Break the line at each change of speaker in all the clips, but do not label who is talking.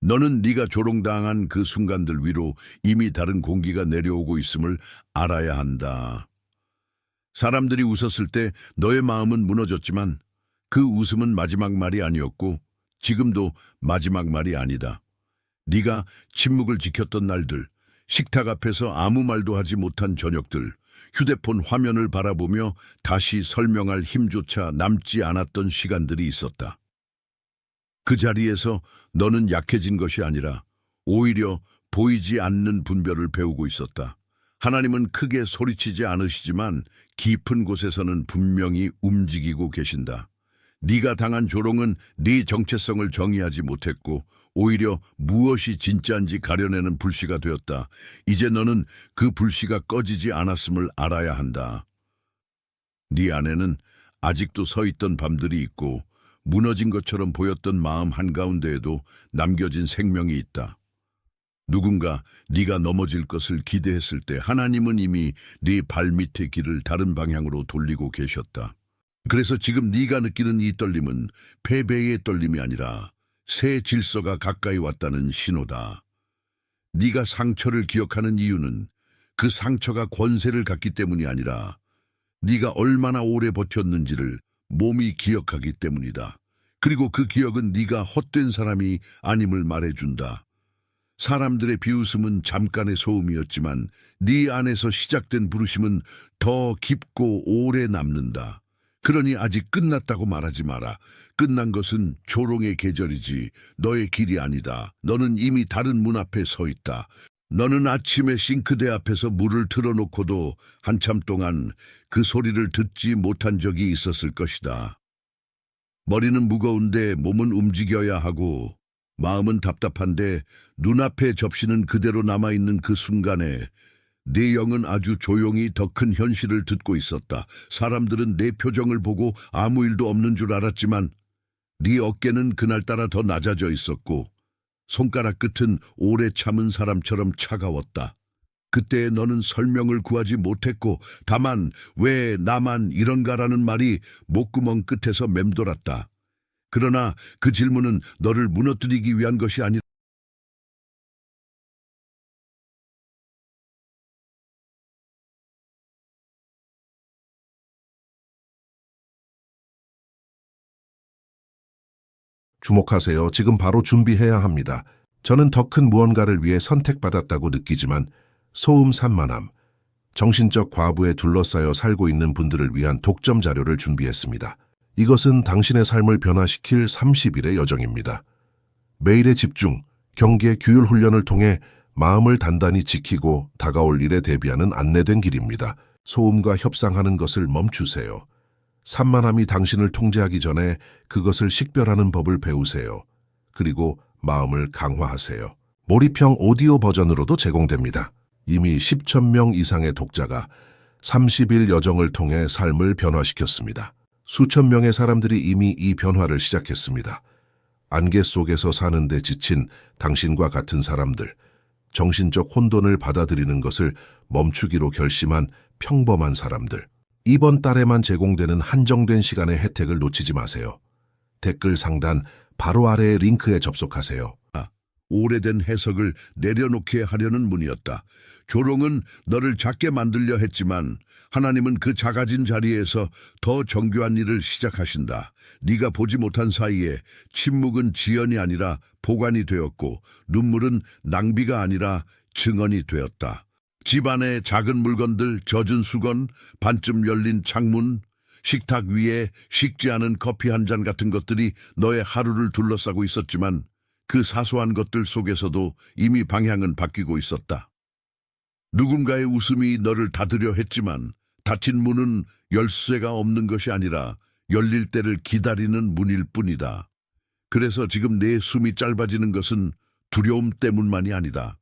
너는 네가 조롱당한 그 순간들 위로 이미 다른 공기가 내려오고 있음을 알아야 한다. 사람들이 웃었을 때 너의 마음은 무너졌지만 그 웃음은 마지막 말이 아니었고 지금도 마지막 말이 아니다. 네가 침묵을 지켰던 날들, 식탁 앞에서 아무 말도 하지 못한 저녁들, 휴대폰 화면을 바라보며 다시 설명할 힘조차 남지 않았던 시간들이 있었다. 그 자리에서 너는 약해진 것이 아니라 오히려 보이지 않는 분별을 배우고 있었다. 하나님은 크게 소리치지 않으시지만 깊은 곳에서는 분명히 움직이고 계신다. 네가 당한 조롱은 네 정체성을 정의하지 못했고 오히려 무엇이 진짜인지 가려내는 불씨가 되었다. 이제 너는 그 불씨가 꺼지지 않았음을 알아야 한다. 네 안에는 아직도 서 있던 밤들이 있고 무너진 것처럼 보였던 마음 한가운데에도 남겨진 생명이 있다. 누군가 네가 넘어질 것을 기대했을 때 하나님은 이미 네 발밑의 길을 다른 방향으로 돌리고 계셨다. 그래서 지금 네가 느끼는 이 떨림은 패배의 떨림이 아니라 새 질서가 가까이 왔다는 신호다. 네가 상처를 기억하는 이유는 그 상처가 권세를 갖기 때문이 아니라 네가 얼마나 오래 버텼는지를 몸이 기억하기 때문이다. 그리고 그 기억은 네가 헛된 사람이 아님을 말해준다. 사람들의 비웃음은 잠깐의 소음이었지만 네 안에서 시작된 부르심은 더 깊고 오래 남는다. 그러니 아직 끝났다고 말하지 마라. 끝난 것은 조롱의 계절이지 너의 길이 아니다. 너는 이미 다른 문 앞에 서 있다. 너는 아침에 싱크대 앞에서 물을 틀어놓고도 한참 동안 그 소리를 듣지 못한 적이 있었을 것이다. 머리는 무거운데 몸은 움직여야 하고 마음은 답답한데 눈앞에 접시는 그대로 남아있는 그 순간에 네 영은 아주 조용히 더 큰 현실을 듣고 있었다. 사람들은 내 표정을 보고 아무 일도 없는 줄 알았지만 네 어깨는 그날따라 더 낮아져 있었고 손가락 끝은 오래 참은 사람처럼 차가웠다. 그때 너는 설명을 구하지 못했고 다만 왜 나만 이런가라는 말이 목구멍 끝에서 맴돌았다. 그러나 그 질문은 너를 무너뜨리기 위한 것이 아니라
주목하세요. 지금 바로 준비해야 합니다. 저는 더 큰 무언가를 위해 선택받았다고 느끼지만 소음 산만함, 정신적 과부에 둘러싸여 살고 있는 분들을 위한 독점 자료를 준비했습니다. 이것은 당신의 삶을 변화시킬 30일의 여정입니다. 매일의 집중, 경계, 규율 훈련을 통해 마음을 단단히 지키고 다가올 일에 대비하는 안내된 길입니다. 소음과 협상하는 것을 멈추세요. 산만함이 당신을 통제하기 전에 그것을 식별하는 법을 배우세요. 그리고 마음을 강화하세요. 몰입형 오디오 버전으로도 제공됩니다. 이미 10천 명 이상의 독자가 30일 여정을 통해 삶을 변화시켰습니다. 수천 명의 사람들이 이미 이 변화를 시작했습니다. 안개 속에서 사는데 지친 당신과 같은 사람들, 정신적 혼돈을 받아들이는 것을 멈추기로 결심한 평범한 사람들, 이번 달에만 제공되는 한정된 시간의 혜택을 놓치지 마세요. 댓글 상단 바로 아래의 링크에 접속하세요.
오래된 해석을 내려놓게 하려는 문이었다. 조롱은 너를 작게 만들려 했지만 하나님은 그 작아진 자리에서 더 정교한 일을 시작하신다. 네가 보지 못한 사이에 침묵은 지연이 아니라 보관이 되었고 눈물은 낭비가 아니라 증언이 되었다. 집안의 작은 물건들, 젖은 수건, 반쯤 열린 창문, 식탁 위에 식지 않은 커피 한 잔 같은 것들이 너의 하루를 둘러싸고 있었지만 그 사소한 것들 속에서도 이미 방향은 바뀌고 있었다. 누군가의 웃음이 너를 닫으려 했지만 닫힌 문은 열쇠가 없는 것이 아니라 열릴 때를 기다리는 문일 뿐이다. 그래서 지금 내 숨이 짧아지는 것은 두려움 때문만이 아니다.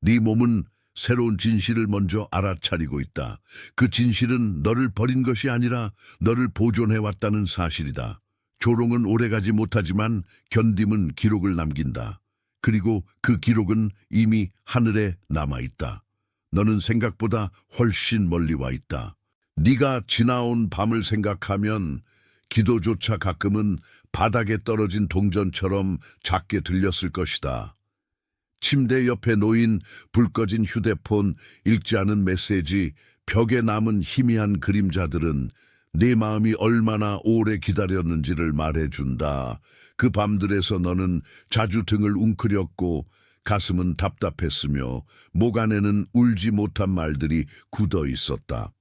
네 몸은 새로운 진실을 먼저 알아차리고 있다. 그 진실은 너를 버린 것이 아니라 너를 보존해왔다는 사실이다. 조롱은 오래가지 못하지만 견딤은 기록을 남긴다. 그리고 그 기록은 이미 하늘에 남아있다. 너는 생각보다 훨씬 멀리 와 있다. 네가 지나온 밤을 생각하면 기도조차 가끔은 바닥에 떨어진 동전처럼 작게 들렸을 것이다. 침대 옆에 놓인 불 꺼진 휴대폰, 읽지 않은 메시지, 벽에 남은 희미한 그림자들은 네 마음이 얼마나 오래 기다렸는지를 말해준다. 그 밤들에서 너는 자주 등을 웅크렸고 가슴은 답답했으며 목 안에는 울지 못한 말들이 굳어 있었다.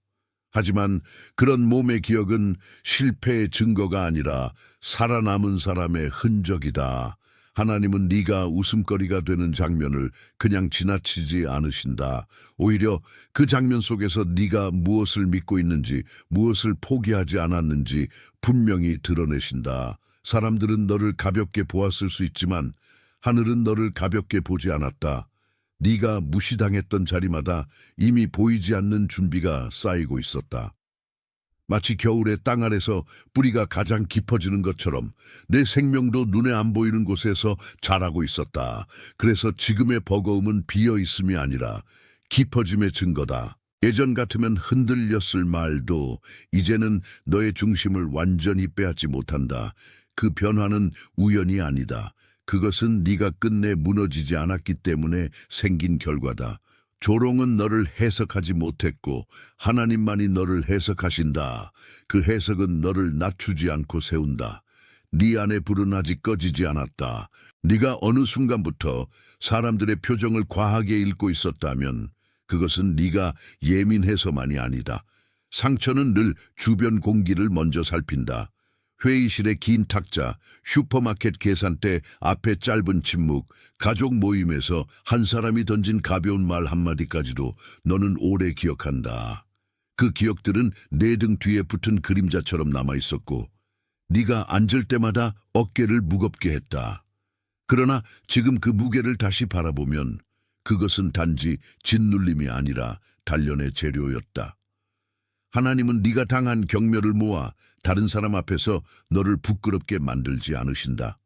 하지만 그런 몸의 기억은 실패의 증거가 아니라 살아남은 사람의 흔적이다. 하나님은 네가 웃음거리가 되는 장면을 그냥 지나치지 않으신다. 오히려 그 장면 속에서 네가 무엇을 믿고 있는지, 무엇을 포기하지 않았는지 분명히 드러내신다. 사람들은 너를 가볍게 보았을 수 있지만 하늘은 너를 가볍게 보지 않았다. 네가 무시당했던 자리마다 이미 보이지 않는 준비가 쌓이고 있었다. 마치 겨울에 땅 아래서 뿌리가 가장 깊어지는 것처럼 내 생명도 눈에 안 보이는 곳에서 자라고 있었다. 그래서 지금의 버거움은 비어있음이 아니라 깊어짐의 증거다. 예전 같으면 흔들렸을 말도 이제는 너의 중심을 완전히 빼앗지 못한다. 그 변화는 우연이 아니다. 그것은 네가 끝내 무너지지 않았기 때문에 생긴 결과다. 조롱은 너를 해석하지 못했고 하나님만이 너를 해석하신다. 그 해석은 너를 낮추지 않고 세운다. 네 안의 불은 아직 꺼지지 않았다. 네가 어느 순간부터 사람들의 표정을 과하게 읽고 있었다면 그것은 네가 예민해서만이 아니다. 상처는 늘 주변 공기를 먼저 살핀다. 회의실의 긴 탁자, 슈퍼마켓 계산대 앞에 짧은 침묵, 가족 모임에서 한 사람이 던진 가벼운 말 한마디까지도 너는 오래 기억한다. 그 기억들은 내 등 뒤에 붙은 그림자처럼 남아있었고 네가 앉을 때마다 어깨를 무겁게 했다. 그러나 지금 그 무게를 다시 바라보면 그것은 단지 짓눌림이 아니라 단련의 재료였다. 하나님은 네가 당한 경멸을 모아 다른 사람 앞에서 너를 부끄럽게 만들지 않으신다.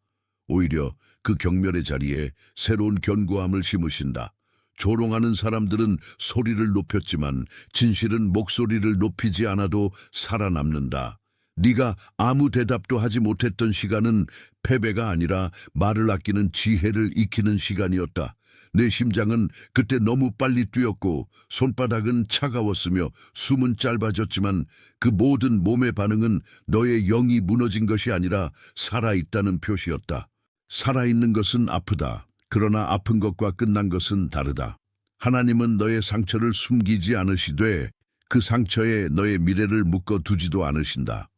오히려 그 경멸의 자리에 새로운 견고함을 심으신다. 조롱하는 사람들은 소리를 높였지만 진실은 목소리를 높이지 않아도 살아남는다. 네가 아무 대답도 하지 못했던 시간은 패배가 아니라 말을 아끼는 지혜를 익히는 시간이었다. 내 심장은 그때 너무 빨리 뛰었고 손바닥은 차가웠으며 숨은 짧아졌지만 그 모든 몸의 반응은 너의 영이 무너진 것이 아니라 살아있다는 표시였다. 살아있는 것은 아프다. 그러나 아픈 것과 끝난 것은 다르다. 하나님은 너의 상처를 숨기지 않으시되 그 상처에 너의 미래를 묶어두지도 않으신다.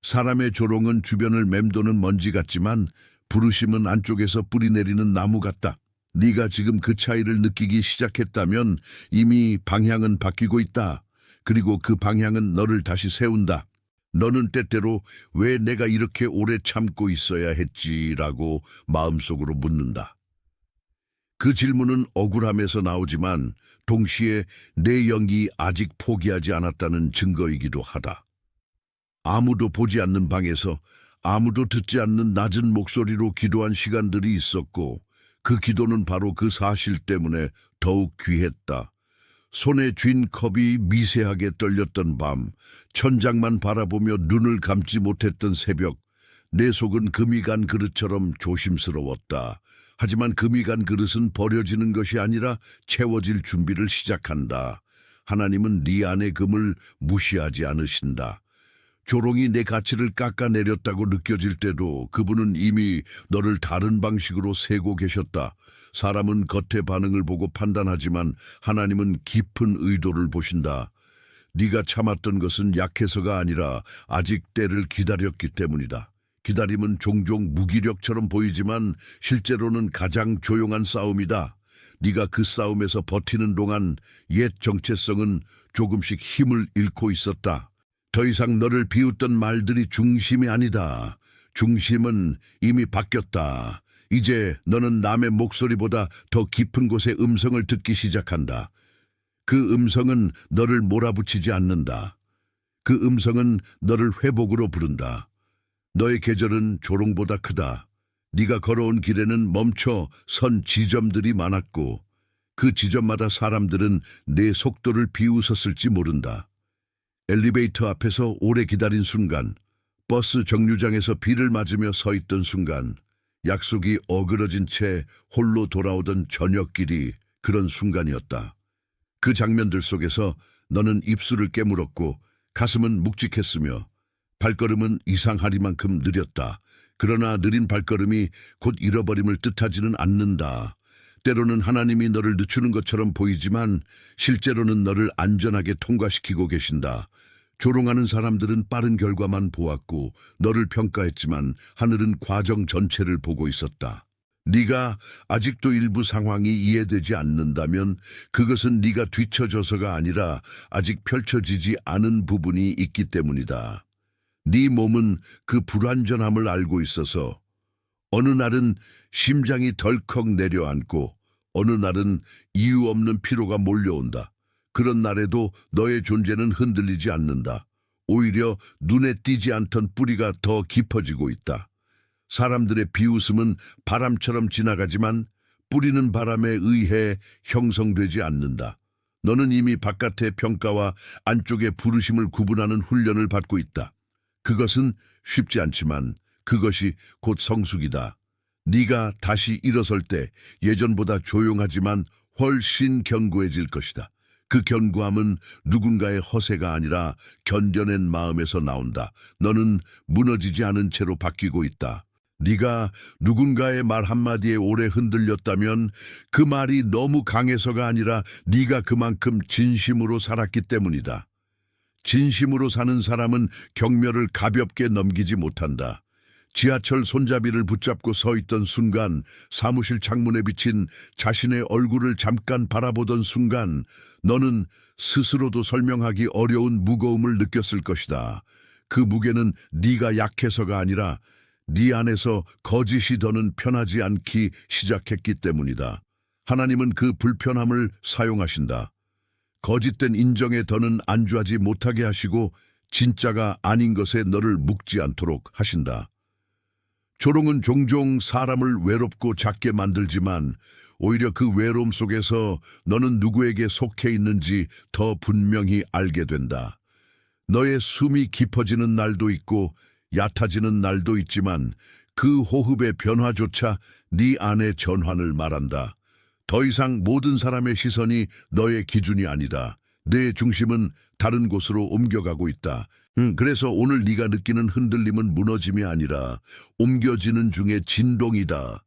사람의 조롱은 주변을 맴도는 먼지 같지만 부르심은 안쪽에서 뿌리내리는 나무 같다. 네가 지금 그 차이를 느끼기 시작했다면 이미 방향은 바뀌고 있다. 그리고 그 방향은 너를 다시 세운다. 너는 때때로 왜 내가 이렇게 오래 참고 있어야 했지라고 마음속으로 묻는다. 그 질문은 억울함에서 나오지만 동시에 내 영이 아직 포기하지 않았다는 증거이기도 하다. 아무도 보지 않는 방에서 아무도 듣지 않는 낮은 목소리로 기도한 시간들이 있었고 그 기도는 바로 그 사실 때문에 더욱 귀했다. 손에 쥔 컵이 미세하게 떨렸던 밤, 천장만 바라보며 눈을 감지 못했던 새벽, 내 속은 금이 간 그릇처럼 조심스러웠다. 하지만 금이 간 그릇은 버려지는 것이 아니라 채워질 준비를 시작한다. 하나님은 네 안의 금을 무시하지 않으신다. 조롱이 내 가치를 깎아내렸다고 느껴질 때도 그분은 이미 너를 다른 방식으로 세고 계셨다. 사람은 겉의 반응을 보고 판단하지만 하나님은 깊은 의도를 보신다. 네가 참았던 것은 약해서가 아니라 아직 때를 기다렸기 때문이다. 기다림은 종종 무기력처럼 보이지만 실제로는 가장 조용한 싸움이다. 네가 그 싸움에서 버티는 동안 옛 정체성은 조금씩 힘을 잃고 있었다. 더 이상 너를 비웃던 말들이 중심이 아니다. 중심은 이미 바뀌었다. 이제 너는 남의 목소리보다 더 깊은 곳의 음성을 듣기 시작한다. 그 음성은 너를 몰아붙이지 않는다. 그 음성은 너를 회복으로 부른다. 너의 계절은 조롱보다 크다. 네가 걸어온 길에는 멈춰 선 지점들이 많았고 그 지점마다 사람들은 내 속도를 비웃었을지 모른다. 엘리베이터 앞에서 오래 기다린 순간, 버스 정류장에서 비를 맞으며 서 있던 순간, 약속이 어그러진 채 홀로 돌아오던 저녁길이 그런 순간이었다. 그 장면들 속에서 너는 입술을 깨물었고 가슴은 묵직했으며 발걸음은 이상하리만큼 느렸다. 그러나 느린 발걸음이 곧 잃어버림을 뜻하지는 않는다. 때로는 하나님이 너를 늦추는 것처럼 보이지만 실제로는 너를 안전하게 통과시키고 계신다. 조롱하는 사람들은 빠른 결과만 보았고 너를 평가했지만 하늘은 과정 전체를 보고 있었다. 네가 아직도 일부 상황이 이해되지 않는다면 그것은 네가 뒤처져서가 아니라 아직 펼쳐지지 않은 부분이 있기 때문이다. 네 몸은 그 불완전함을 알고 있어서 어느 날은 심장이 덜컥 내려앉고 어느 날은 이유 없는 피로가 몰려온다. 그런 날에도 너의 존재는 흔들리지 않는다. 오히려 눈에 띄지 않던 뿌리가 더 깊어지고 있다. 사람들의 비웃음은 바람처럼 지나가지만 뿌리는 바람에 의해 형성되지 않는다. 너는 이미 바깥의 평가와 안쪽의 부르심을 구분하는 훈련을 받고 있다. 그것은 쉽지 않지만 그것이 곧 성숙이다. 네가 다시 일어설 때 예전보다 조용하지만 훨씬 견고해질 것이다. 그 견고함은 누군가의 허세가 아니라 견뎌낸 마음에서 나온다. 너는 무너지지 않은 채로 바뀌고 있다. 네가 누군가의 말 한마디에 오래 흔들렸다면 그 말이 너무 강해서가 아니라 네가 그만큼 진심으로 살았기 때문이다. 진심으로 사는 사람은 경멸을 가볍게 넘기지 못한다. 지하철 손잡이를 붙잡고 서 있던 순간, 사무실 창문에 비친 자신의 얼굴을 잠깐 바라보던 순간, 너는 스스로도 설명하기 어려운 무거움을 느꼈을 것이다. 그 무게는 네가 약해서가 아니라 네 안에서 거짓이 더는 편하지 않기 시작했기 때문이다. 하나님은 그 불편함을 사용하신다. 거짓된 인정에 더는 안주하지 못하게 하시고 진짜가 아닌 것에 너를 묶지 않도록 하신다. 조롱은 종종 사람을 외롭고 작게 만들지만 오히려 그 외로움 속에서 너는 누구에게 속해 있는지 더 분명히 알게 된다. 너의 숨이 깊어지는 날도 있고 얕아지는 날도 있지만 그 호흡의 변화조차 네 안의 전환을 말한다. 더 이상 모든 사람의 시선이 너의 기준이 아니다. 내 중심은 다른 곳으로 옮겨가고 있다. 그래서 오늘 네가 느끼는 흔들림은 무너짐이 아니라 옮겨지는 중에 진동이다.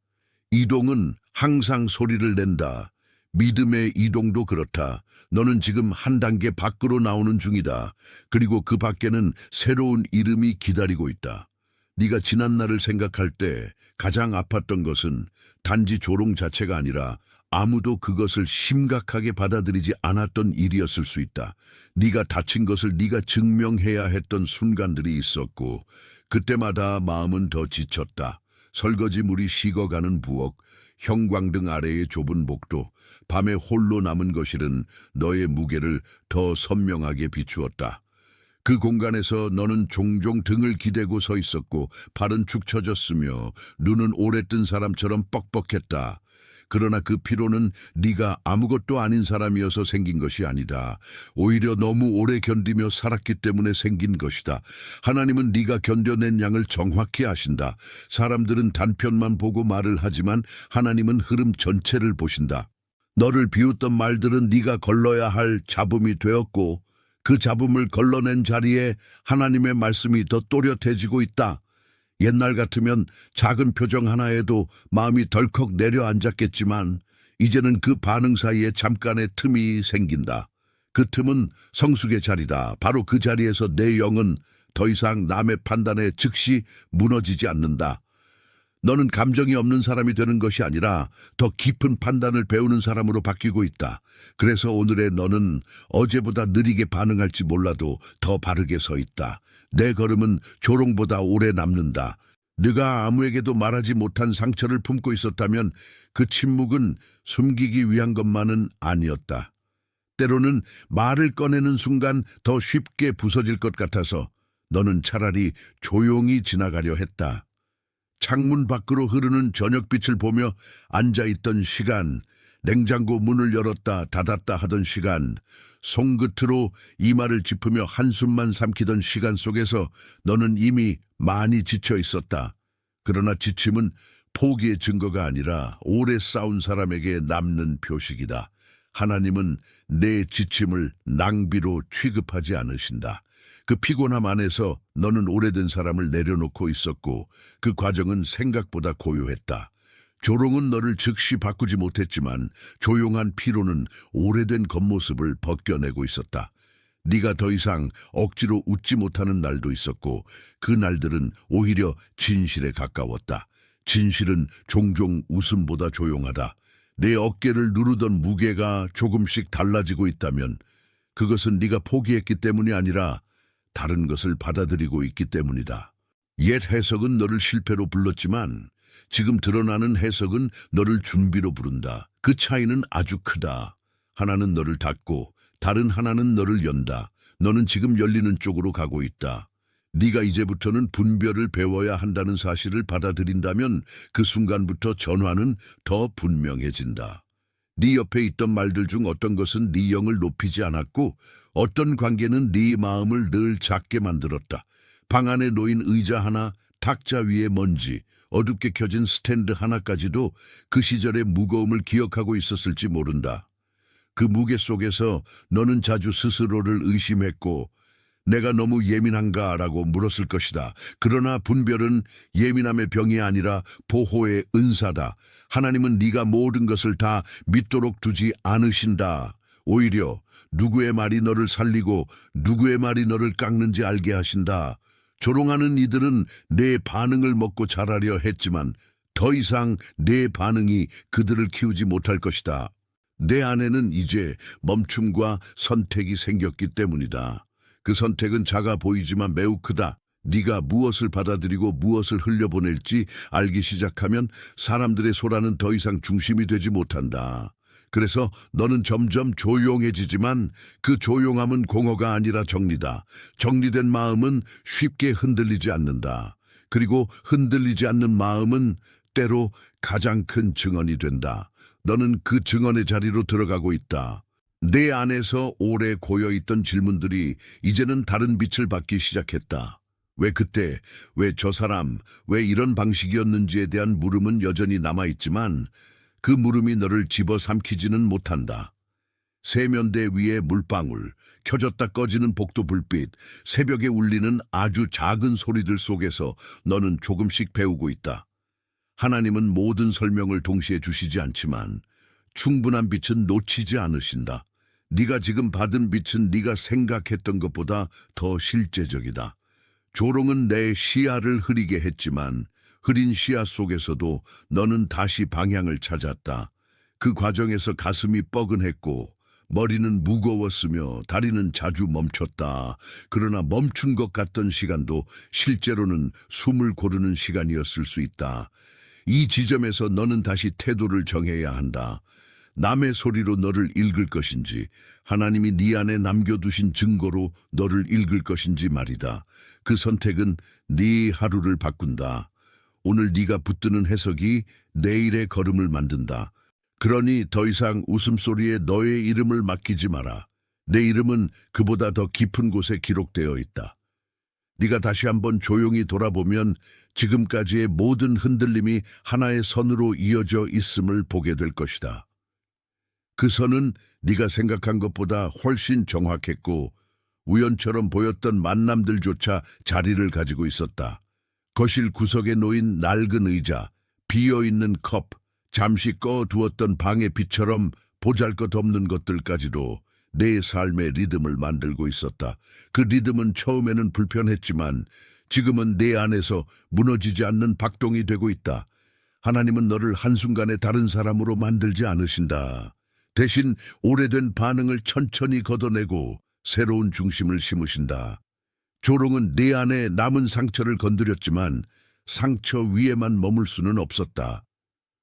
이동은 항상 소리를 낸다. 믿음의 이동도 그렇다. 너는 지금 한 단계 밖으로 나오는 중이다. 그리고 그 밖에는 새로운 이름이 기다리고 있다. 네가 지난 날을 생각할 때 가장 아팠던 것은 단지 조롱 자체가 아니라 아무도 그것을 심각하게 받아들이지 않았던 일이었을 수 있다. 네가 다친 것을 네가 증명해야 했던 순간들이 있었고 그때마다 마음은 더 지쳤다. 설거지물이 식어가는 부엌, 형광등 아래의 좁은 복도, 밤에 홀로 남은 거실은 너의 무게를 더 선명하게 비추었다. 그 공간에서 너는 종종 등을 기대고 서 있었고 발은 축 처졌으며 눈은 오래 뜬 사람처럼 뻑뻑했다. 그러나 그 피로는 네가 아무것도 아닌 사람이어서 생긴 것이 아니다. 오히려 너무 오래 견디며 살았기 때문에 생긴 것이다. 하나님은 네가 견뎌낸 양을 정확히 아신다. 사람들은 단편만 보고 말을 하지만 하나님은 흐름 전체를 보신다. 너를 비웃던 말들은 네가 걸러야 할 잡음이 되었고 그 잡음을 걸러낸 자리에 하나님의 말씀이 더 또렷해지고 있다. 옛날 같으면 작은 표정 하나에도 마음이 덜컥 내려앉았겠지만 이제는 그 반응 사이에 잠깐의 틈이 생긴다. 그 틈은 성숙의 자리다. 바로 그 자리에서 내 영은 더 이상 남의 판단에 즉시 무너지지 않는다. 너는 감정이 없는 사람이 되는 것이 아니라 더 깊은 판단을 배우는 사람으로 바뀌고 있다. 그래서 오늘의 너는 어제보다 느리게 반응할지 몰라도 더 바르게 서 있다. 내 걸음은 조롱보다 오래 남는다. 네가 아무에게도 말하지 못한 상처를 품고 있었다면 그 침묵은 숨기기 위한 것만은 아니었다. 때로는 말을 꺼내는 순간 더 쉽게 부서질 것 같아서 너는 차라리 조용히 지나가려 했다. 창문 밖으로 흐르는 저녁빛을 보며 앉아있던 시간, 냉장고 문을 열었다 닫았다 하던 시간, 손끝으로 이마를 짚으며 한숨만 삼키던 시간 속에서 너는 이미 많이 지쳐 있었다. 그러나 지침은 포기의 증거가 아니라 오래 싸운 사람에게 남는 표식이다. 하나님은 내 지침을 낭비로 취급하지 않으신다. 그 피곤함 안에서 너는 오래된 사람을 내려놓고 있었고 그 과정은 생각보다 고요했다. 조롱은 너를 즉시 바꾸지 못했지만 조용한 피로는 오래된 겉모습을 벗겨내고 있었다. 네가 더 이상 억지로 웃지 못하는 날도 있었고 그 날들은 오히려 진실에 가까웠다. 진실은 종종 웃음보다 조용하다. 내 어깨를 누르던 무게가 조금씩 달라지고 있다면 그것은 네가 포기했기 때문이 아니라 다른 것을 받아들이고 있기 때문이다. 옛 해석은 너를 실패로 불렀지만 지금 드러나는 해석은 너를 준비로 부른다. 그 차이는 아주 크다. 하나는 너를 닫고 다른 하나는 너를 연다. 너는 지금 열리는 쪽으로 가고 있다. 네가 이제부터는 분별을 배워야 한다는 사실을 받아들인다면 그 순간부터 전환은 더 분명해진다. 네 옆에 있던 말들 중 어떤 것은 네 영을 높이지 않았고 어떤 관계는 네 마음을 늘 작게 만들었다. 방 안에 놓인 의자 하나, 탁자 위에 먼지, 어둡게 켜진 스탠드 하나까지도 그 시절의 무거움을 기억하고 있었을지 모른다. 그 무게 속에서 너는 자주 스스로를 의심했고 내가 너무 예민한가라고 물었을 것이다. 그러나 분별은 예민함의 병이 아니라 보호의 은사다. 하나님은 네가 모든 것을 다 믿도록 두지 않으신다. 오히려 누구의 말이 너를 살리고 누구의 말이 너를 깎는지 알게 하신다. 조롱하는 이들은 내 반응을 먹고 자라려 했지만 더 이상 내 반응이 그들을 키우지 못할 것이다. 내 안에는 이제 멈춤과 선택이 생겼기 때문이다. 그 선택은 작아 보이지만 매우 크다. 네가 무엇을 받아들이고 무엇을 흘려보낼지 알기 시작하면 사람들의 소란은 더 이상 중심이 되지 못한다. 그래서 너는 점점 조용해지지만 그 조용함은 공허가 아니라 정리다. 정리된 마음은 쉽게 흔들리지 않는다. 그리고 흔들리지 않는 마음은 때로 가장 큰 증언이 된다. 너는 그 증언의 자리로 들어가고 있다. 내 안에서 오래 고여있던 질문들이 이제는 다른 빛을 받기 시작했다. 왜 그때, 왜 저 사람, 왜 이런 방식이었는지에 대한 물음은 여전히 남아있지만 그 물음이 너를 집어삼키지는 못한다. 세면대 위에 물방울, 켜졌다 꺼지는 복도 불빛, 새벽에 울리는 아주 작은 소리들 속에서 너는 조금씩 배우고 있다. 하나님은 모든 설명을 동시에 주시지 않지만 충분한 빛은 놓치지 않으신다. 네가 지금 받은 빛은 네가 생각했던 것보다 더 실제적이다. 조롱은 내 시야를 흐리게 했지만 흐린 시야 속에서도 너는 다시 방향을 찾았다. 그 과정에서 가슴이 뻐근했고 머리는 무거웠으며 다리는 자주 멈췄다. 그러나 멈춘 것 같던 시간도 실제로는 숨을 고르는 시간이었을 수 있다. 이 지점에서 너는 다시 태도를 정해야 한다. 남의 소리로 너를 읽을 것인지 하나님이 네 안에 남겨두신 증거로 너를 읽을 것인지 말이다. 그 선택은 네 하루를 바꾼다. 오늘 네가 붙드는 해석이 내일의 걸음을 만든다. 그러니 더 이상 웃음소리에 너의 이름을 맡기지 마라. 내 이름은 그보다 더 깊은 곳에 기록되어 있다. 네가 다시 한번 조용히 돌아보면 지금까지의 모든 흔들림이 하나의 선으로 이어져 있음을 보게 될 것이다. 그 선은 네가 생각한 것보다 훨씬 정확했고 우연처럼 보였던 만남들조차 자리를 가지고 있었다. 거실 구석에 놓인 낡은 의자, 비어있는 컵, 잠시 꺼두었던 방의 빛처럼 보잘것없는 것들까지도 내 삶의 리듬을 만들고 있었다. 그 리듬은 처음에는 불편했지만 지금은 내 안에서 무너지지 않는 박동이 되고 있다. 하나님은 너를 한순간에 다른 사람으로 만들지 않으신다. 대신 오래된 반응을 천천히 걷어내고 새로운 중심을 심으신다. 조롱은 내 안에 남은 상처를 건드렸지만 상처 위에만 머물 수는 없었다.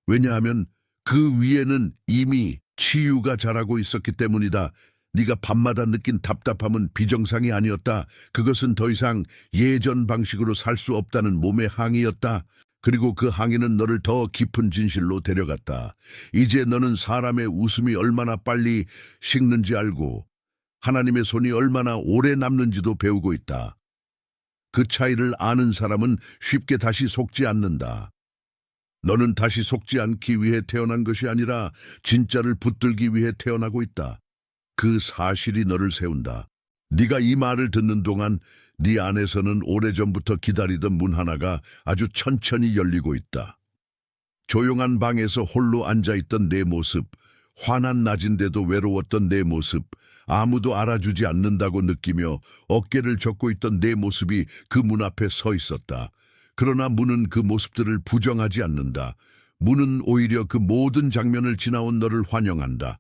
왜냐하면 그 위에는 이미 치유가 자라고 있었기 때문이다. 네가 밤마다 느낀 답답함은 비정상이 아니었다. 그것은 더 이상 예전 방식으로 살 수 없다는 몸의 항의였다. 그리고 그 항의는 너를 더 깊은 진실로 데려갔다. 이제 너는 사람의 웃음이 얼마나 빨리 식는지 알고 하나님의 손이 얼마나 오래 남는지도 배우고 있다. 그 차이를 아는 사람은 쉽게 다시 속지 않는다. 너는 다시 속지 않기 위해 태어난 것이 아니라 진짜를 붙들기 위해 태어나고 있다. 그 사실이 너를 세운다. 네가 이 말을 듣는 동안 네 안에서는 오래전부터 기다리던 문 하나가 아주 천천히 열리고 있다. 조용한 방에서 홀로 앉아있던 내 모습, 화난 낮인데도 외로웠던 내 모습, 아무도 알아주지 않는다고 느끼며 어깨를 젓고 있던 내 모습이 그 문 앞에 서 있었다. 그러나 문은 그 모습들을 부정하지 않는다. 문은 오히려 그 모든 장면을 지나온 너를 환영한다.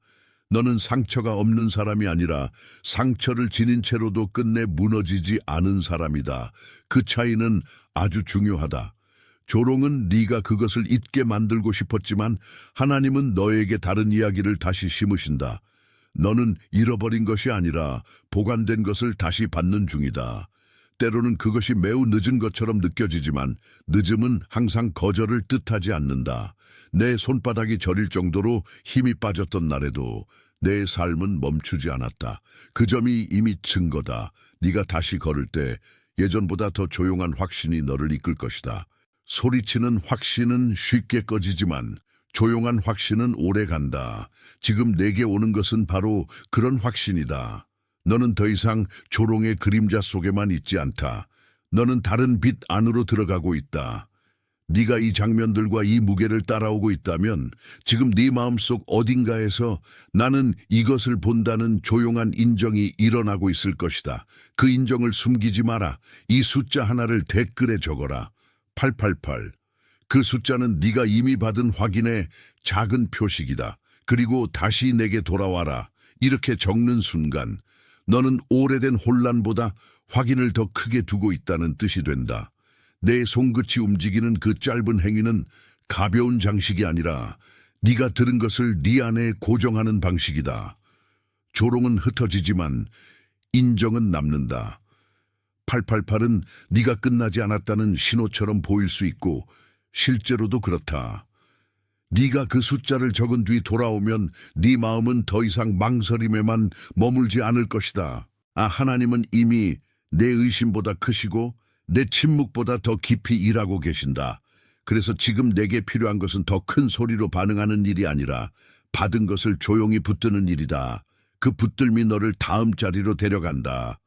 너는 상처가 없는 사람이 아니라 상처를 지닌 채로도 끝내 무너지지 않은 사람이다. 그 차이는 아주 중요하다. 조롱은 네가 그것을 잊게 만들고 싶었지만 하나님은 너에게 다른 이야기를 다시 심으신다. 너는 잃어버린 것이 아니라 보관된 것을 다시 받는 중이다. 때로는 그것이 매우 늦은 것처럼 느껴지지만 늦음은 항상 거절을 뜻하지 않는다. 내 손바닥이 저릴 정도로 힘이 빠졌던 날에도 내 삶은 멈추지 않았다. 그 점이 이미 증거다. 네가 다시 걸을 때 예전보다 더 조용한 확신이 너를 이끌 것이다. 소리치는 확신은 쉽게 꺼지지만 조용한 확신은 오래 간다. 지금 내게 오는 것은 바로 그런 확신이다. 너는 더 이상 조롱의 그림자 속에만 있지 않다. 너는 다른 빛 안으로 들어가고 있다. 네가 이 장면들과 이 무게를 따라오고 있다면 지금 네 마음속 어딘가에서 나는 이것을 본다는 조용한 인정이 일어나고 있을 것이다. 그 인정을 숨기지 마라. 이 숫자 하나를 댓글에 적어라. 888. 그 숫자는 네가 이미 받은 확인의 작은 표식이다. 그리고 다시 내게 돌아와라. 이렇게 적는 순간 너는 오래된 혼란보다 확인을 더 크게 두고 있다는 뜻이 된다. 내 손끝이 움직이는 그 짧은 행위는 가벼운 장식이 아니라 네가 들은 것을 네 안에 고정하는 방식이다. 조롱은 흩어지지만 인정은 남는다. 888은 네가 끝나지 않았다는 신호처럼 보일 수 있고 실제로도 그렇다. 네가 그 숫자를 적은 뒤 돌아오면 네 마음은 더 이상 망설임에만 머물지 않을 것이다. 하나님은 이미 내 의심보다 크시고 내 침묵보다 더 깊이 일하고 계신다. 그래서 지금 내게 필요한 것은 더 큰 소리로 반응하는 일이 아니라 받은 것을 조용히 붙드는 일이다. 그 붙들미 너를 다음 자리로 데려간다.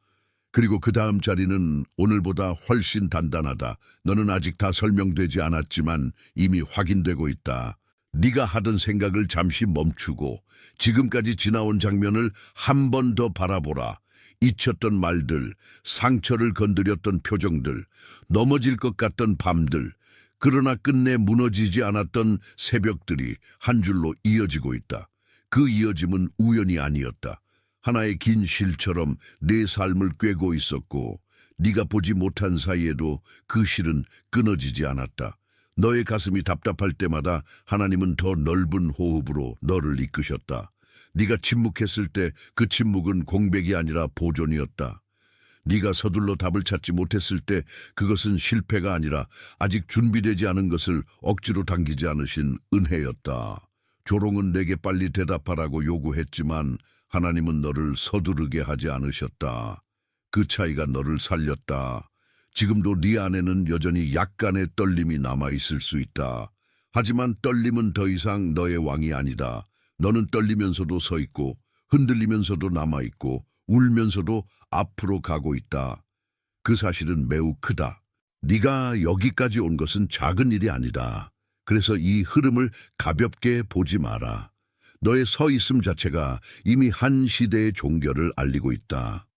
그리고 그 다음 자리는 오늘보다 훨씬 단단하다. 너는 아직 다 설명되지 않았지만 이미 확인되고 있다. 네가 하던 생각을 잠시 멈추고 지금까지 지나온 장면을 한 번 더 바라보라. 잊혔던 말들, 상처를 건드렸던 표정들, 넘어질 것 같던 밤들, 그러나 끝내 무너지지 않았던 새벽들이 한 줄로 이어지고 있다. 그 이어짐은 우연이 아니었다. 하나의 긴 실처럼 내 삶을 꿰고 있었고 네가 보지 못한 사이에도 그 실은 끊어지지 않았다. 너의 가슴이 답답할 때마다 하나님은 더 넓은 호흡으로 너를 이끄셨다. 네가 침묵했을 때 그 침묵은 공백이 아니라 보존이었다. 네가 서둘러 답을 찾지 못했을 때 그것은 실패가 아니라 아직 준비되지 않은 것을 억지로 당기지 않으신 은혜였다. 조롱은 내게 빨리 대답하라고 요구했지만 하나님은 너를 서두르게 하지 않으셨다. 그 차이가 너를 살렸다. 지금도 네 안에는 여전히 약간의 떨림이 남아있을 수 있다. 하지만 떨림은 더 이상 너의 왕이 아니다. 너는 떨리면서도 서 있고 흔들리면서도 남아있고 울면서도 앞으로 가고 있다. 그 사실은 매우 크다. 네가 여기까지 온 것은 작은 일이 아니다. 그래서 이 흐름을 가볍게 보지 마라. 너의 서 있음 자체가 이미 한 시대의 종결을 알리고 있다.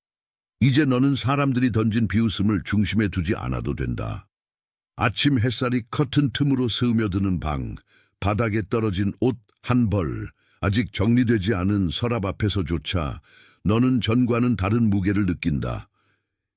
이제 너는 사람들이 던진 비웃음을 중심에 두지 않아도 된다. 아침 햇살이 커튼 틈으로 스며드는 방, 바닥에 떨어진 옷 한 벌, 아직 정리되지 않은 서랍 앞에서조차 너는 전과는 다른 무게를 느낀다.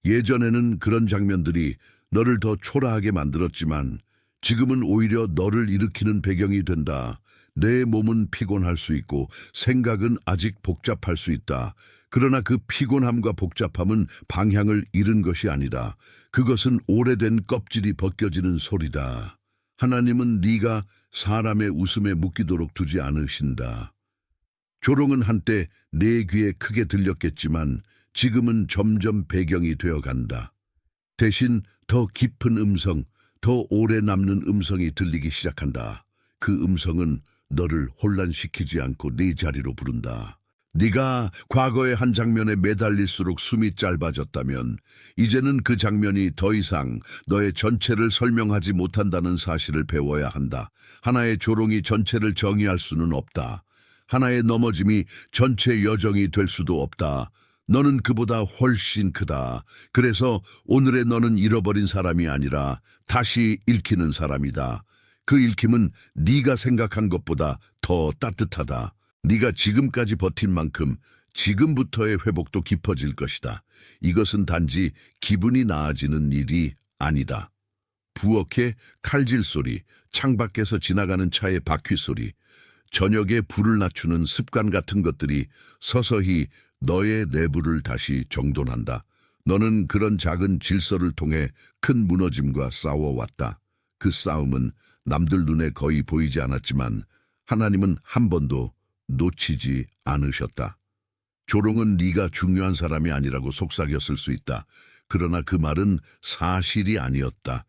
예전에는 그런 장면들이 너를 더 초라하게 만들었지만 지금은 오히려 너를 일으키는 배경이 된다. 내 몸은 피곤할 수 있고 생각은 아직 복잡할 수 있다. 그러나 그 피곤함과 복잡함은 방향을 잃은 것이 아니다. 그것은 오래된 껍질이 벗겨지는 소리다. 하나님은 네가 사람의 웃음에 묶이도록 두지 않으신다. 조롱은 한때 내 귀에 크게 들렸겠지만 지금은 점점 배경이 되어간다. 대신 더 깊은 음성, 더 오래 남는 음성이 들리기 시작한다. 그 음성은 너를 혼란시키지 않고 네 자리로 부른다. 네가 과거의 한 장면에 매달릴수록 숨이 짧아졌다면 이제는 그 장면이 더 이상 너의 전체를 설명하지 못한다는 사실을 배워야 한다. 하나의 조롱이 전체를 정의할 수는 없다. 하나의 넘어짐이 전체 여정이 될 수도 없다. 너는 그보다 훨씬 크다. 그래서 오늘의 너는 잃어버린 사람이 아니라 다시 읽히는 사람이다. 그 읽힘은 네가 생각한 것보다 더 따뜻하다. 네가 지금까지 버틴 만큼 지금부터의 회복도 깊어질 것이다. 이것은 단지 기분이 나아지는 일이 아니다. 부엌의 칼질 소리, 창밖에서 지나가는 차의 바퀴 소리, 저녁에 불을 낮추는 습관 같은 것들이 서서히 너의 내부를 다시 정돈한다. 너는 그런 작은 질서를 통해 큰 무너짐과 싸워왔다. 그 싸움은 남들 눈에 거의 보이지 않았지만 하나님은 한 번도 놓치지 않으셨다. 조롱은 네가 중요한 사람이 아니라고 속삭였을 수 있다. 그러나 그 말은 사실이 아니었다.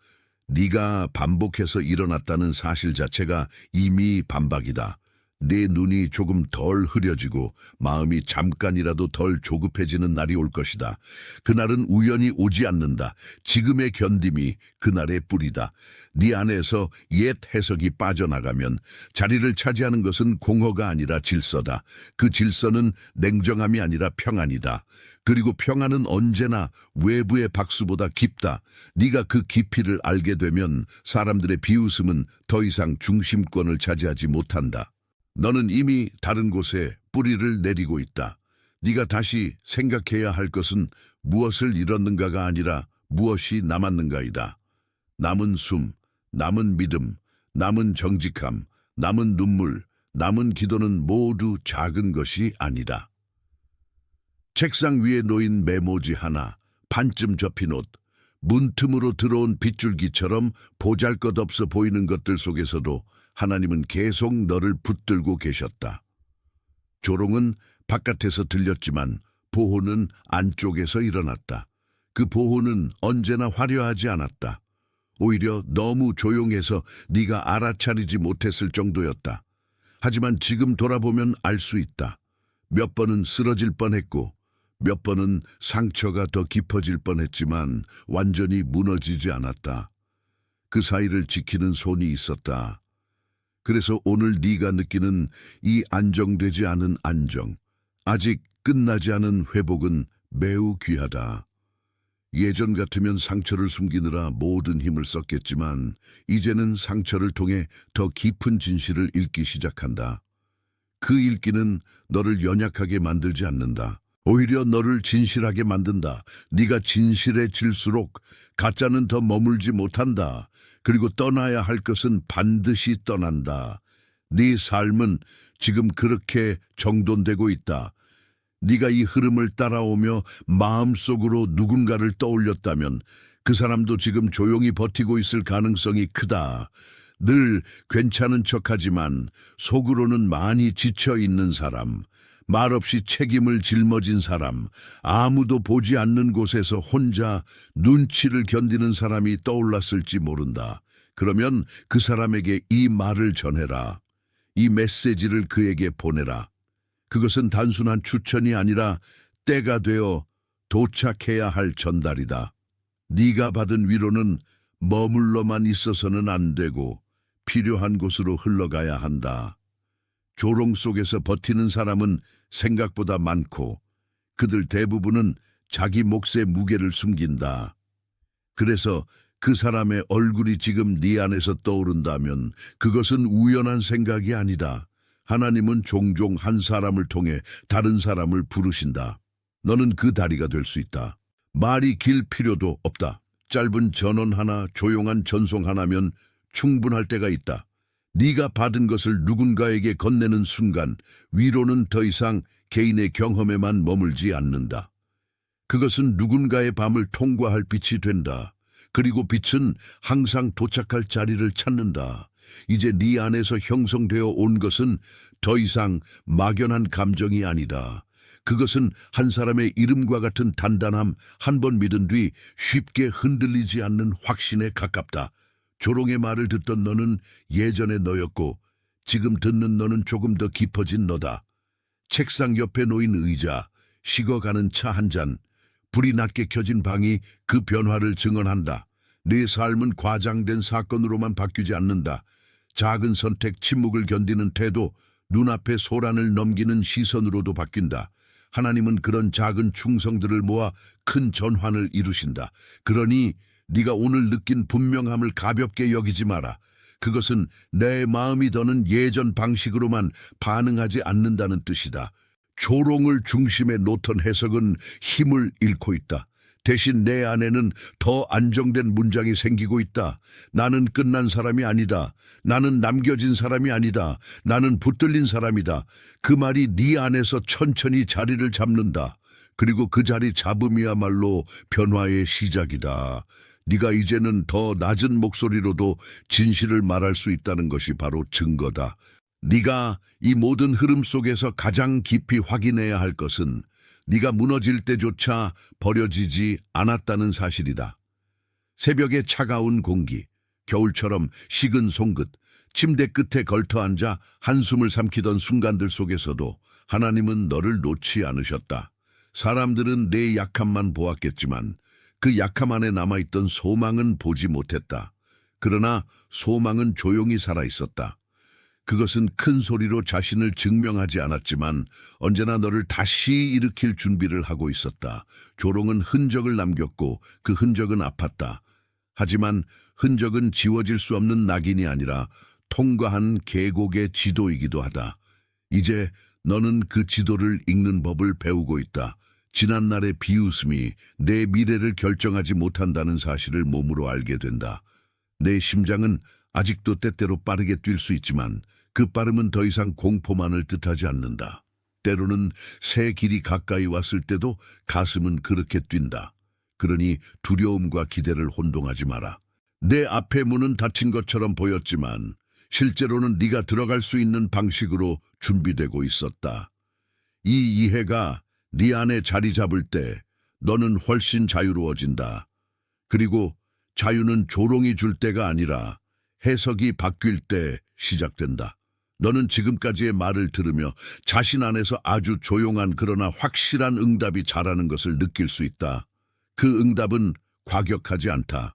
네가 반복해서 일어났다는 사실 자체가 이미 반박이다. 내 눈이 조금 덜 흐려지고 마음이 잠깐이라도 덜 조급해지는 날이 올 것이다. 그날은 우연히 오지 않는다. 지금의 견딤이 그날의 뿌리다. 네 안에서 옛 해석이 빠져나가면 자리를 차지하는 것은 공허가 아니라 질서다. 그 질서는 냉정함이 아니라 평안이다. 그리고 평안은 언제나 외부의 박수보다 깊다. 네가 그 깊이를 알게 되면 사람들의 비웃음은 더 이상 중심권을 차지하지 못한다. 너는 이미 다른 곳에 뿌리를 내리고 있다. 네가 다시 생각해야 할 것은 무엇을 잃었는가가 아니라 무엇이 남았는가이다. 남은 숨, 남은 믿음, 남은 정직함, 남은 눈물, 남은 기도는 모두 작은 것이 아니다. 책상 위에 놓인 메모지 하나, 반쯤 접힌 옷, 문틈으로 들어온 빗줄기처럼 보잘것없어 보이는 것들 속에서도 하나님은 계속 너를 붙들고 계셨다. 조롱은 바깥에서 들렸지만 보호는 안쪽에서 일어났다. 그 보호는 언제나 화려하지 않았다. 오히려 너무 조용해서 네가 알아차리지 못했을 정도였다. 하지만 지금 돌아보면 알 수 있다. 몇 번은 쓰러질 뻔했고 몇 번은 상처가 더 깊어질 뻔했지만 완전히 무너지지 않았다. 그 사이를 지키는 손이 있었다. 그래서 오늘 네가 느끼는 이 안정되지 않은 안정, 아직 끝나지 않은 회복은 매우 귀하다. 예전 같으면 상처를 숨기느라 모든 힘을 썼겠지만 이제는 상처를 통해 더 깊은 진실을 읽기 시작한다. 그 읽기는 너를 연약하게 만들지 않는다. 오히려 너를 진실하게 만든다. 네가 진실해질수록 가짜는 더 머물지 못한다. 그리고 떠나야 할 것은 반드시 떠난다. 네 삶은 지금 그렇게 정돈되고 있다. 네가 이 흐름을 따라오며 마음속으로 누군가를 떠올렸다면 그 사람도 지금 조용히 버티고 있을 가능성이 크다. 늘 괜찮은 척하지만 속으로는 많이 지쳐 있는 사람, 말없이 책임을 짊어진 사람, 아무도 보지 않는 곳에서 혼자 눈치를 견디는 사람이 떠올랐을지 모른다. 그러면 그 사람에게 이 말을 전해라. 이 메시지를 그에게 보내라. 그것은 단순한 추천이 아니라 때가 되어 도착해야 할 전달이다. 네가 받은 위로는 머물러만 있어서는 안 되고 필요한 곳으로 흘러가야 한다. 조롱 속에서 버티는 사람은 생각보다 많고 그들 대부분은 자기 몫의 무게를 숨긴다. 그래서 그 사람의 얼굴이 지금 네 안에서 떠오른다면 그것은 우연한 생각이 아니다. 하나님은 종종 한 사람을 통해 다른 사람을 부르신다. 너는 그 다리가 될 수 있다. 말이 길 필요도 없다. 짧은 전원 하나, 조용한 전송 하나면 충분할 때가 있다. 네가 받은 것을 누군가에게 건네는 순간 위로는 더 이상 개인의 경험에만 머물지 않는다. 그것은 누군가의 밤을 통과할 빛이 된다. 그리고 빛은 항상 도착할 자리를 찾는다. 이제 네 안에서 형성되어 온 것은 더 이상 막연한 감정이 아니다. 그것은 한 사람의 이름과 같은 단단함, 한 번 믿은 뒤 쉽게 흔들리지 않는 확신에 가깝다. 조롱의 말을 듣던 너는 예전의 너였고 지금 듣는 너는 조금 더 깊어진 너다. 책상 옆에 놓인 의자, 식어가는 차 한 잔, 불이 낮게 켜진 방이 그 변화를 증언한다. 네 삶은 과장된 사건으로만 바뀌지 않는다. 작은 선택, 침묵을 견디는 태도, 눈앞에 소란을 넘기는 시선으로도 바뀐다. 하나님은 그런 작은 충성들을 모아 큰 전환을 이루신다. 그러니 네가 오늘 느낀 분명함을 가볍게 여기지 마라. 그것은 내 마음이 더는 예전 방식으로만 반응하지 않는다는 뜻이다. 조롱을 중심에 놓던 해석은 힘을 잃고 있다. 대신 내 안에는 더 안정된 문장이 생기고 있다. 나는 끝난 사람이 아니다. 나는 남겨진 사람이 아니다. 나는 붙들린 사람이다. 그 말이 네 안에서 천천히 자리를 잡는다. 그리고 그 자리 잡음이야말로 변화의 시작이다. 네가 이제는 더 낮은 목소리로도 진실을 말할 수 있다는 것이 바로 증거다. 네가 이 모든 흐름 속에서 가장 깊이 확인해야 할 것은 네가 무너질 때조차 버려지지 않았다는 사실이다. 새벽의 차가운 공기, 겨울처럼 식은 송긋, 침대 끝에 걸터앉아 한숨을 삼키던 순간들 속에서도 하나님은 너를 놓지 않으셨다. 사람들은 내 약함만 보았겠지만 그 약함 안에 남아있던 소망은 보지 못했다. 그러나 소망은 조용히 살아있었다. 그것은 큰 소리로 자신을 증명하지 않았지만 언제나 너를 다시 일으킬 준비를 하고 있었다. 조롱은 흔적을 남겼고 그 흔적은 아팠다. 하지만 흔적은 지워질 수 없는 낙인이 아니라 통과한 계곡의 지도이기도 하다. 이제 너는 그 지도를 읽는 법을 배우고 있다. 지난날의 비웃음이 내 미래를 결정하지 못한다는 사실을 몸으로 알게 된다. 내 심장은 아직도 때때로 빠르게 뛸 수 있지만 그 빠름은 더 이상 공포만을 뜻하지 않는다. 때로는 새 길이 가까이 왔을 때도 가슴은 그렇게 뛴다. 그러니 두려움과 기대를 혼동하지 마라. 내 앞의 문은 닫힌 것처럼 보였지만 실제로는 네가 들어갈 수 있는 방식으로 준비되고 있었다. 이 이해가 네 안에 자리 잡을 때 너는 훨씬 자유로워진다. 그리고 자유는 조롱이 줄 때가 아니라 해석이 바뀔 때 시작된다. 너는 지금까지의 말을 들으며 자신 안에서 아주 조용한 그러나 확실한 응답이 자라는 것을 느낄 수 있다. 그 응답은 과격하지 않다.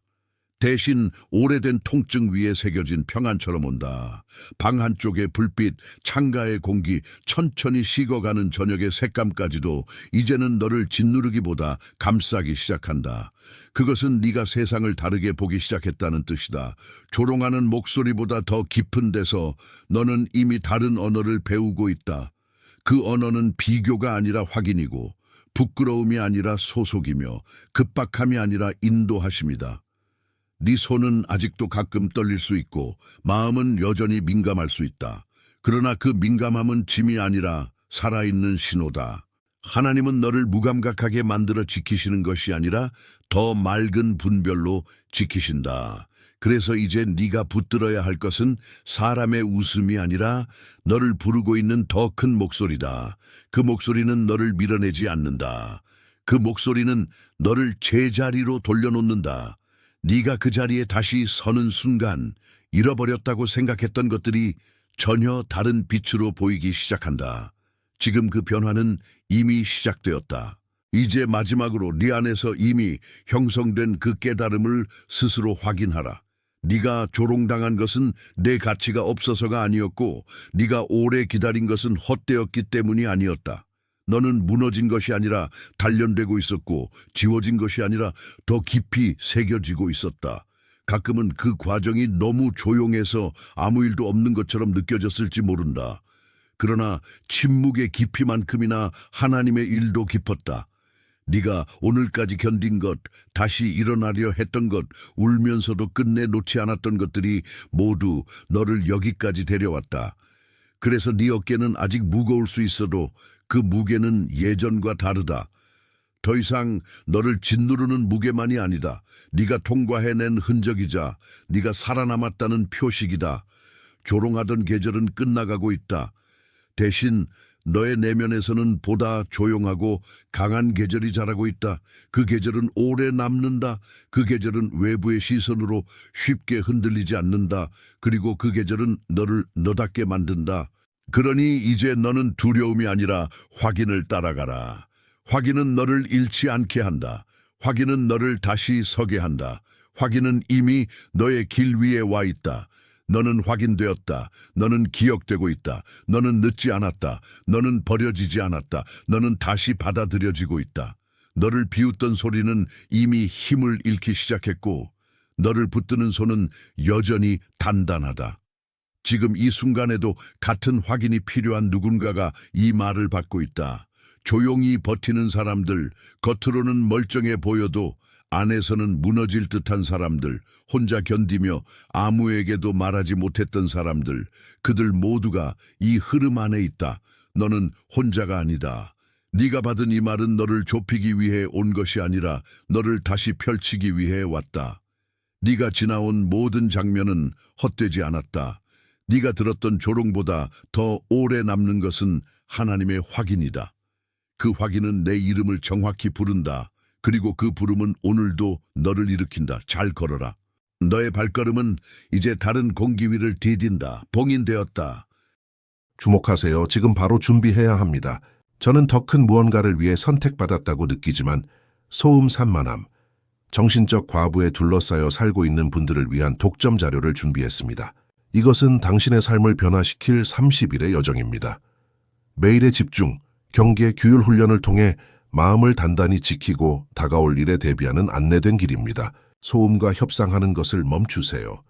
대신 오래된 통증 위에 새겨진 평안처럼 온다. 방 한쪽의 불빛, 창가의 공기, 천천히 식어가는 저녁의 색감까지도 이제는 너를 짓누르기보다 감싸기 시작한다. 그것은 네가 세상을 다르게 보기 시작했다는 뜻이다. 조롱하는 목소리보다 더 깊은 데서 너는 이미 다른 언어를 배우고 있다. 그 언어는 비교가 아니라 확인이고 부끄러움이 아니라 소속이며 급박함이 아니라 인도하심이다. 네 손은 아직도 가끔 떨릴 수 있고 마음은 여전히 민감할 수 있다. 그러나 그 민감함은 짐이 아니라 살아있는 신호다. 하나님은 너를 무감각하게 만들어 지키시는 것이 아니라 더 맑은 분별로 지키신다. 그래서 이제 네가 붙들어야 할 것은 사람의 웃음이 아니라 너를 부르고 있는 더 큰 목소리다. 그 목소리는 너를 밀어내지 않는다. 그 목소리는 너를 제자리로 돌려놓는다. 네가 그 자리에 다시 서는 순간 잃어버렸다고 생각했던 것들이 전혀 다른 빛으로 보이기 시작한다. 지금 그 변화는 이미 시작되었다. 이제 마지막으로 네 안에서 이미 형성된 그 깨달음을 스스로 확인하라. 네가 조롱당한 것은 내 가치가 없어서가 아니었고 네가 오래 기다린 것은 헛되었기 때문이 아니었다. 너는 무너진 것이 아니라 단련되고 있었고 지워진 것이 아니라 더 깊이 새겨지고 있었다. 가끔은 그 과정이 너무 조용해서 아무 일도 없는 것처럼 느껴졌을지 모른다. 그러나 침묵의 깊이만큼이나 하나님의 일도 깊었다. 네가 오늘까지 견딘 것, 다시 일어나려 했던 것, 울면서도 끝내 놓지 않았던 것들이 모두 너를 여기까지 데려왔다. 그래서 네 어깨는 아직 무거울 수 있어도 그 무게는 예전과 다르다. 더 이상 너를 짓누르는 무게만이 아니다. 네가 통과해낸 흔적이자 네가 살아남았다는 표식이다. 조롱하던 계절은 끝나가고 있다. 대신 너의 내면에서는 보다 조용하고 강한 계절이 자라고 있다. 그 계절은 오래 남는다. 그 계절은 외부의 시선으로 쉽게 흔들리지 않는다. 그리고 그 계절은 너를 너답게 만든다. 그러니 이제 너는 두려움이 아니라 확인을 따라가라. 확인은 너를 잃지 않게 한다. 확인은 너를 다시 서게 한다. 확인은 이미 너의 길 위에 와 있다. 너는 확인되었다. 너는 기억되고 있다. 너는 늦지 않았다. 너는 버려지지 않았다. 너는 다시 받아들여지고 있다. 너를 비웃던 소리는 이미 힘을 잃기 시작했고 너를 붙드는 손은 여전히 단단하다. 지금 이 순간에도 같은 확인이 필요한 누군가가 이 말을 받고 있다. 조용히 버티는 사람들, 겉으로는 멀쩡해 보여도 안에서는 무너질 듯한 사람들, 혼자 견디며 아무에게도 말하지 못했던 사람들, 그들 모두가 이 흐름 안에 있다. 너는 혼자가 아니다. 네가 받은 이 말은 너를 좁히기 위해 온 것이 아니라 너를 다시 펼치기 위해 왔다. 네가 지나온 모든 장면은 헛되지 않았다. 네가 들었던 조롱보다 더 오래 남는 것은 하나님의 확인이다. 그 확인은 내 이름을 정확히 부른다. 그리고 그 부름은 오늘도 너를 일으킨다. 잘 걸어라. 너의 발걸음은 이제 다른 공기 위를 디딘다. 봉인되었다.
주목하세요. 지금 바로 준비해야 합니다. 저는 더 큰 무언가를 위해 선택받았다고 느끼지만 소음 산만함, 정신적 과부에 둘러싸여 살고 있는 분들을 위한 독점 자료를 준비했습니다. 이것은 당신의 삶을 변화시킬 30일의 여정입니다. 매일의 집중, 경계, 규율 훈련을 통해 마음을 단단히 지키고 다가올 일에 대비하는 안내된 길입니다. 소음과 협상하는 것을 멈추세요.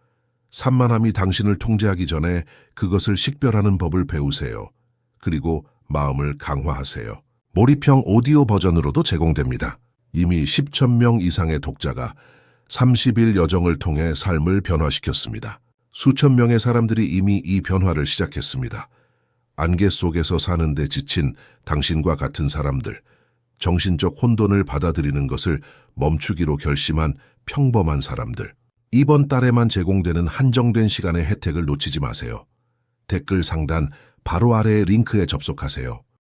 산만함이 당신을 통제하기 전에 그것을 식별하는 법을 배우세요. 그리고 마음을 강화하세요. 몰입형 오디오 버전으로도 제공됩니다. 이미 10천 명 이상의 독자가 30일 여정을 통해 삶을 변화시켰습니다. 수천 명의 사람들이 이미 이 변화를 시작했습니다. 안개 속에서 사는데 지친 당신과 같은 사람들, 정신적 혼돈을 받아들이는 것을 멈추기로 결심한 평범한 사람들. 이번 달에만 제공되는 한정된 시간의 혜택을 놓치지 마세요. 댓글 상단 바로 아래의 링크에 접속하세요.